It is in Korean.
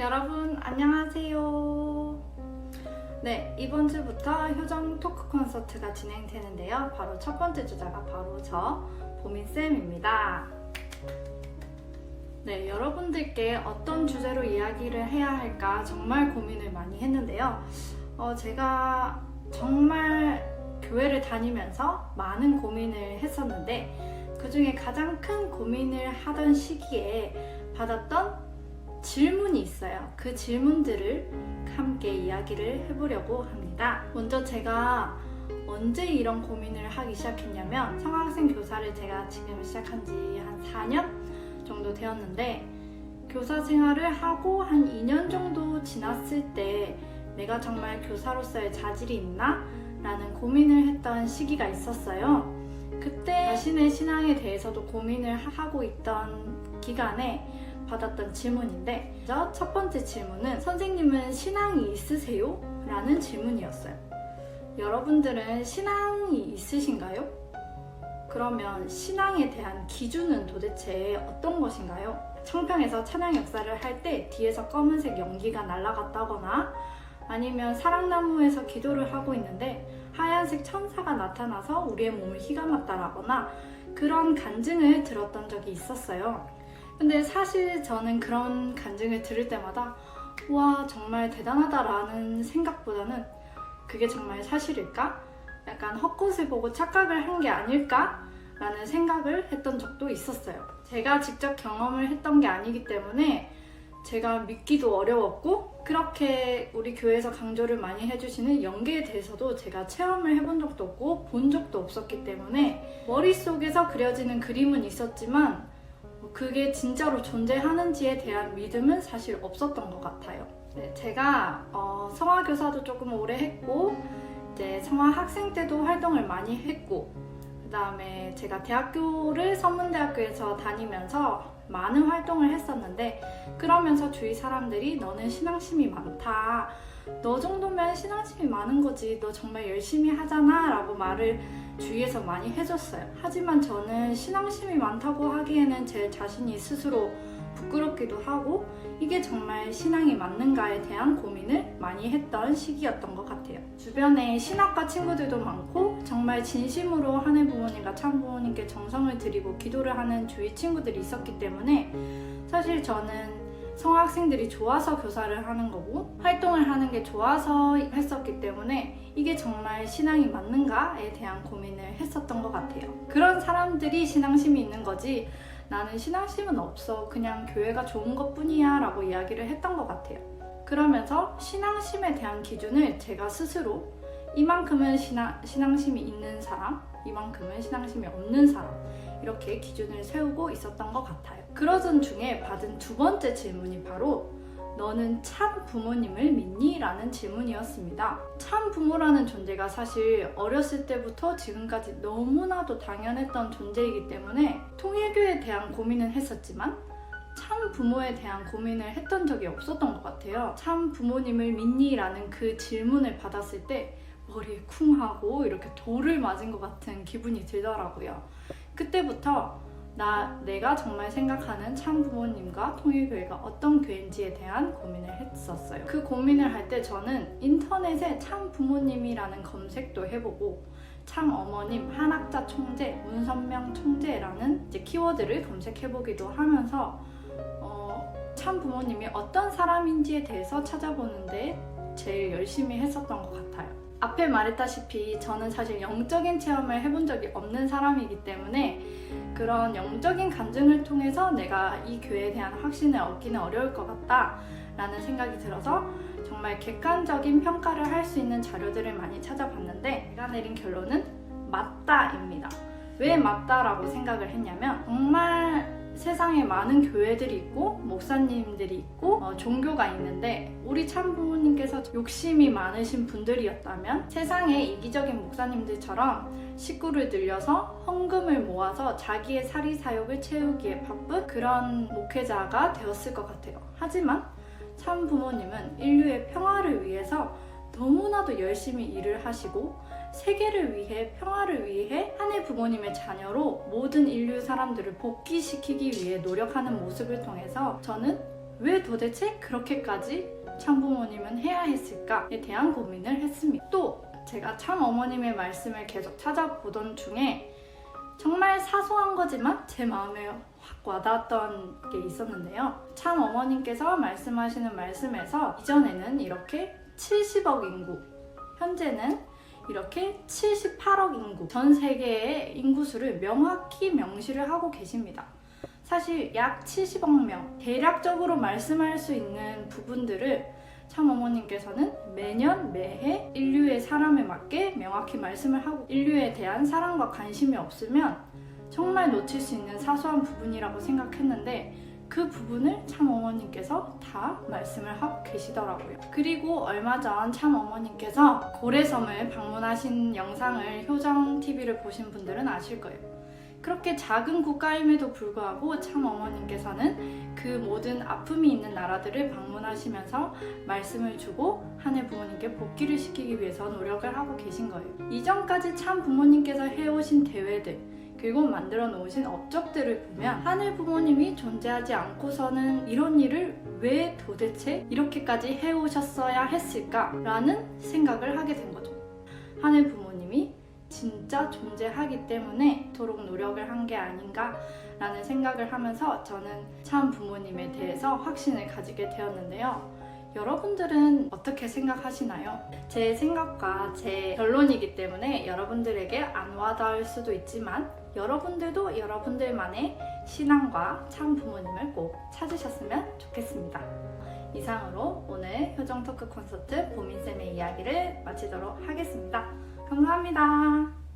여러분 안녕하세요. 네, 이번 주부터 효정 토크 콘서트가 진행되는데요. 바로 첫 번째 주자가 바로 저 보민쌤입니다. 네, 여러분들께 어떤 주제로 이야기를 해야 할까 정말 고민을 많이 했는데요. 제가 정말 교회를 다니면서 많은 고민을 했었는데 그 중에 가장 큰 고민을 하던 시기에 받았던 질문이 있어요. 그 질문들을 함께 이야기를 해보려고 합니다. 먼저 제가 언제 이런 고민을 하기 시작했냐면 성학생 교사를 제가 지금 시작한 지 한 4년 정도 되었는데 교사 생활을 하고 한 2년 정도 지났을 때 내가 정말 교사로서의 자질이 있나? 라는 고민을 했던 시기가 있었어요. 그때 자신의 신앙에 대해서도 고민을 하고 있던 기간에 받았던 질문인데 첫 번째 질문은 선생님은 신앙이 있으세요? 라는 질문이었어요. 여러분들은 신앙이 있으신가요? 그러면 신앙에 대한 기준은 도대체 어떤 것인가요? 청평에서 찬양 역사를 할 때 뒤에서 검은색 연기가 날아갔다거나 아니면 사랑나무에서 기도를 하고 있는데 하얀색 천사가 나타나서 우리의 몸을 휘감았다라거나 그런 간증을 들었던 적이 있었어요. 근데 사실 저는 그런 간증을 들을 때마다 와 정말 대단하다라는 생각보다는 그게 정말 사실일까? 약간 헛것을 보고 착각을 한 게 아닐까? 라는 생각을 했던 적도 있었어요. 제가 직접 경험을 했던 게 아니기 때문에 제가 믿기도 어려웠고 그렇게 우리 교회에서 강조를 많이 해주시는 연계에 대해서도 제가 체험을 해본 적도 없고 본 적도 없었기 때문에 머릿속에서 그려지는 그림은 있었지만 그게 진짜로 존재하는지에 대한 믿음은 사실 없었던 것 같아요. 네, 제가 성화교사도 조금 오래 했고 이제 성화학생 때도 활동을 많이 했고 그 다음에 제가 대학교를 선문대학교에서 다니면서 많은 활동을 했었는데 그러면서 주위 사람들이 너는 신앙심이 많다. 너 정도면 신앙심이 많은 거지. 너 정말 열심히 하잖아 라고 말을 주위에서 많이 해줬어요. 하지만 저는 신앙심이 많다고 하기에는 제 자신이 스스로 부끄럽기도 하고 이게 정말 신앙이 맞는가에 대한 고민을 많이 했던 시기였던 것 같아요. 주변에 신학과 친구들도 많고 정말 진심으로 하는 부모님과 참 부모님께 정성을 들이고 기도를 하는 주위 친구들이 있었기 때문에 사실 저는 성학생들이 좋아서 교사를 하는 거고 활동을 하는 게 좋아서 했었기 때문에 이게 정말 신앙이 맞는가에 대한 고민을 했었던 것 같아요. 그런 사람들이 신앙심이 있는 거지 나는 신앙심은 없어. 그냥 교회가 좋은 것 뿐이야 라고 이야기를 했던 것 같아요. 그러면서 신앙심에 대한 기준을 제가 스스로 이만큼은 신앙심이 있는 사람, 이만큼은 신앙심이 없는 사람 이렇게 기준을 세우고 있었던 것 같아요. 그러던 중에 받은 두 번째 질문이 바로 너는 참 부모님을 믿니? 라는 질문이었습니다. 참 부모라는 존재가 사실 어렸을 때부터 지금까지 너무나도 당연했던 존재이기 때문에 통일교에 대한 고민은 했었지만 참 부모에 대한 고민을 했던 적이 없었던 것 같아요. 참 부모님을 믿니? 라는 그 질문을 받았을 때 머리에 쿵 하고 이렇게 돌을 맞은 것 같은 기분이 들더라고요. 그때부터 내가 정말 생각하는 참 부모님과 통일교회가 어떤 교회인지에 대한 고민을 했었어요. 그 고민을 할 때 저는 인터넷에 참 부모님이라는 검색도 해보고 참 어머님, 한학자 총재, 문선명 총재라는 이제 키워드를 검색해보기도 하면서 참 부모님이 어떤 사람인지에 대해서 찾아보는데 제일 열심히 했었던 것 같아요. 앞에 말했다시피 저는 사실 영적인 체험을 해본 적이 없는 사람이기 때문에 그런 영적인 간증을 통해서 내가 이 교회에 대한 확신을 얻기는 어려울 것 같다 라는 생각이 들어서 정말 객관적인 평가를 할 수 있는 자료들을 많이 찾아봤는데 제가 내린 결론은 맞다입니다. 왜 맞다라고 생각을 했냐면 정말 세상에 많은 교회들이 있고 목사님들이 있고 종교가 있는데 우리 참 부모님께서 욕심이 많으신 분들이었다면 세상에 이기적인 목사님들처럼 식구를 늘려서 헌금을 모아서 자기의 사리사욕을 채우기에 바쁜 그런 목회자가 되었을 것 같아요. 하지만 참 부모님은 인류의 평화를 위해서 너무나도 열심히 일을 하시고 세계를 위해 평화를 위해 하늘 부모님의 자녀로 모든 인류 사람들을 복귀시키기 위해 노력하는 모습을 통해서 저는 왜 도대체 그렇게까지 참부모님은 해야 했을까에 대한 고민을 했습니다. 또 제가 참어머님의 말씀을 계속 찾아보던 중에 정말 사소한 거지만 제 마음에 확 와닿았던 게 있었는데요. 참어머님께서 말씀하시는 말씀에서 이전에는 이렇게 70억 인구, 현재는 이렇게 78억 인구, 전 세계의 인구수를 명확히 명시를 하고 계십니다. 사실 약 70억 명, 대략적으로 말씀할 수 있는 부분들을 참어머님께서는 매년 매해 인류의 사람에 맞게 명확히 말씀을 하고, 인류에 대한 사랑과 관심이 없으면 정말 놓칠 수 있는 사소한 부분이라고 생각했는데 그 부분을 참어머님께서 다 말씀을 하고 계시더라고요. 그리고 얼마 전 참어머님께서 고래섬을 방문하신 영상을 효정TV를 보신 분들은 아실 거예요. 그렇게 작은 국가임에도 불구하고 참어머님께서는 그 모든 아픔이 있는 나라들을 방문하시면서 말씀을 주고 하늘 부모님께 복귀를 시키기 위해서 노력을 하고 계신 거예요. 이전까지 참 부모님께서 해오신 대회들, 그리고 만들어 놓으신 업적들을 보면 하늘 부모님이 존재하지 않고서는 이런 일을 왜 도대체 이렇게까지 해오셨어야 했을까라는 생각을 하게 된 거죠. 하늘 부모님이 진짜 존재하기 때문에 이토록 노력을 한 게 아닌가라는 생각을 하면서 저는 참 부모님에 대해서 확신을 가지게 되었는데요. 여러분들은 어떻게 생각하시나요? 제 생각과 제 결론이기 때문에 여러분들에게 안 와닿을 수도 있지만 여러분들도 여러분들만의 신앙과 참 부모님을 꼭 찾으셨으면 좋겠습니다. 이상으로 오늘 효정 토크 콘서트 보민쌤의 이야기를 마치도록 하겠습니다. 감사합니다.